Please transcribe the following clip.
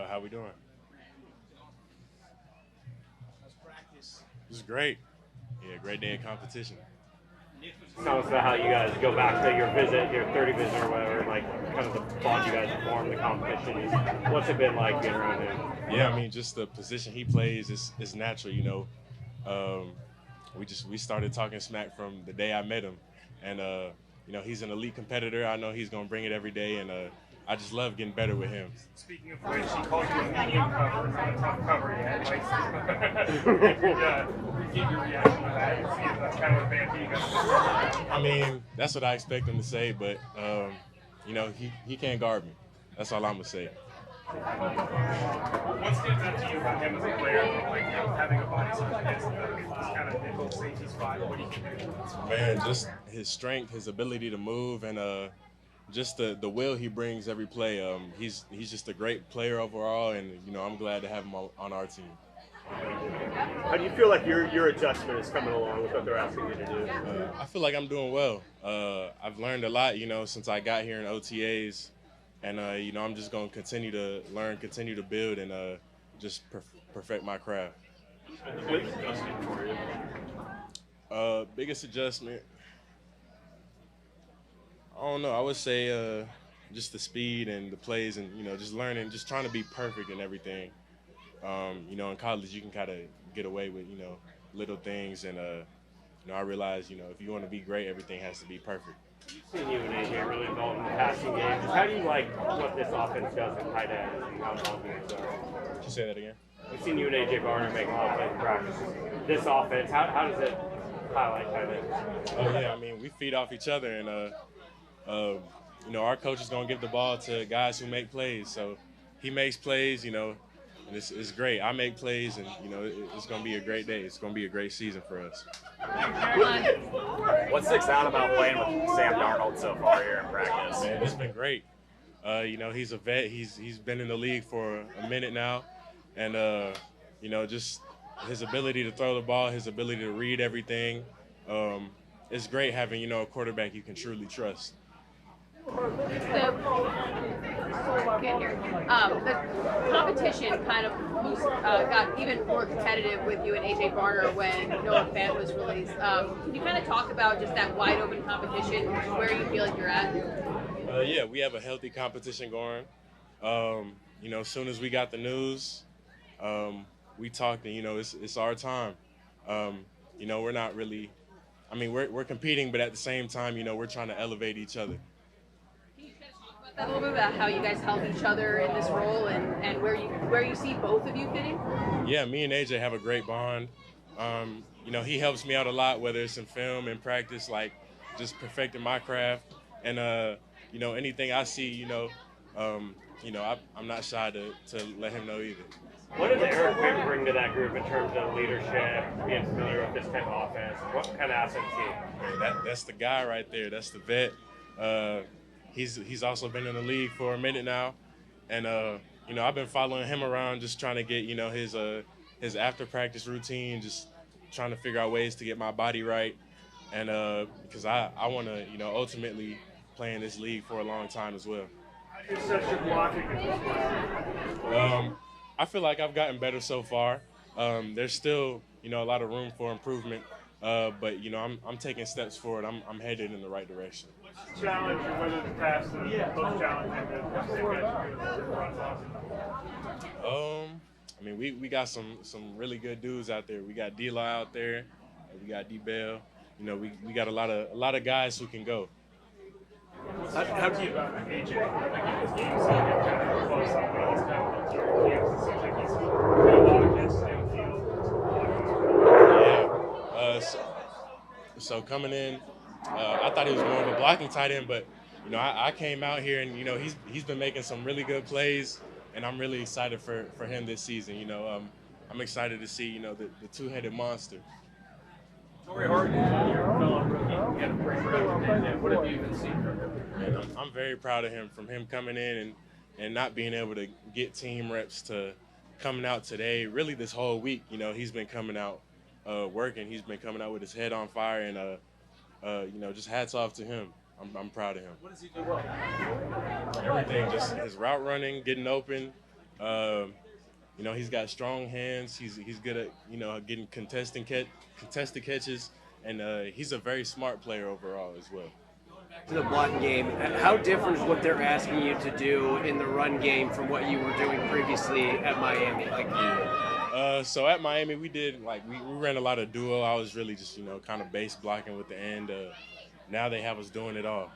How we doing? How's practice? This is great. Yeah, great day of competition. Tell us about how you guys go back to your visit, your 30 visit or whatever, like kind of the bond you guys form, the competition. What's it been like being around him? Yeah, I mean, just the position he plays is natural. We started talking smack from the day I met him, and he's an elite competitor. I know he's gonna bring it every day, and I just love getting better with him. Speaking of which, he called you a medium cover, not a tough cover yet. Like, get your reaction to that and see if that's kind of a bad thing. I mean, that's what I expect him to say, but he can't guard me. That's all I'm gonna say. What stands out to you about him as a player, like having a body such as this kind of nickel safety spot? What do you think? Man, just his strength, his ability to move, and just the will he brings every play. He's just a great player overall, and I'm glad to have him on our team. How do you feel like your adjustment is coming along with what they're asking you to do? I feel like I'm doing well. I've learned a lot, since I got here in OTAs, and I'm just gonna continue to learn, continue to build, and just perfect my craft. Biggest adjustment for you? Biggest adjustment. I don't know. I would say just the speed and the plays, and just learning, just trying to be perfect in everything. In college you can kind of get away with little things, and I realize if you want to be great, everything has to be perfect. You've seen you and AJ really involved in the passing game. Just how do you like what this offense does in tight ends and how involved you guys are? Could you say that again? We've seen you and AJ Barner make a lot of plays in practice. This offense, how does it highlight tight ends? Oh yeah, I mean we feed off each other, and our coach is gonna give the ball to guys who make plays. So he makes plays, and it's great. I make plays, and it's gonna be a great day. It's gonna be a great season for us. What sticks out about playing with Sam Darnold so far here in practice? Man, it's been great. He's a vet. He's been in the league for a minute now, and just his ability to throw the ball, his ability to read everything. It's great having a quarterback you can truly trust. The competition kind of got even more competitive with you and AJ Barner when Noah Fant was released. Can you kind of talk about just that wide open competition, where you feel like you're at? Yeah, we have a healthy competition going. As soon as we got the news, we talked, and it's our time. We're not really. I mean, we're competing, but at the same time, we're trying to elevate each other. A little bit about how you guys help each other in this role, and where you see both of you fitting? Yeah, me and AJ have a great bond. He helps me out a lot, whether it's in film and practice, like just perfecting my craft. And anything I see, I'm not shy to let him know either. What does Eric bring to that group in terms of leadership, being familiar with this type of offense? What kind of assets is he? That's the guy right there. That's the vet. He's also been in the league for a minute now, and I've been following him around, just trying to get his after practice routine, just trying to figure out ways to get my body right, and because I want to ultimately play in this league for a long time as well. You're such a blocking at this point. I feel like I've gotten better so far. There's still a lot of room for improvement, but I'm taking steps forward. I'm headed in the right direction. Challenge, or whether to pass the post challenge and the run offense? I mean, we got some really good dudes out there. We got D-Law out there, we got D-Bell. We got a lot of guys who can go. How do you AJ? Like his game seems kind of close up, but he's kind of to your camps. It seems like he's got a lot of catches downfield. Yeah. So coming in, I thought he was more of a blocking tight end, but I came out here, and he's been making some really good plays, and I'm really excited for him this season. I'm excited to see the two-headed monster. Tory Horton, your fellow rookie, had a pretty productive day. What have you even seen from him? And I'm very proud of him, from him coming in and not being able to get team reps to coming out today. Really, this whole week, he's been coming out working. He's been coming out with his head on fire, and just hats off to him. I'm proud of him. What does he do well? Everything, just his route running, getting open, You know, he's got strong hands. He's good at, you know, getting contested catches, and he's a very smart player overall as well. To the blocking game, how different is what they're asking you to do in the run game from what you were doing previously at Miami? So at Miami, we did we ran a lot of duo. I was really just, you know, kind of base blocking with the end. Now they have us doing it all.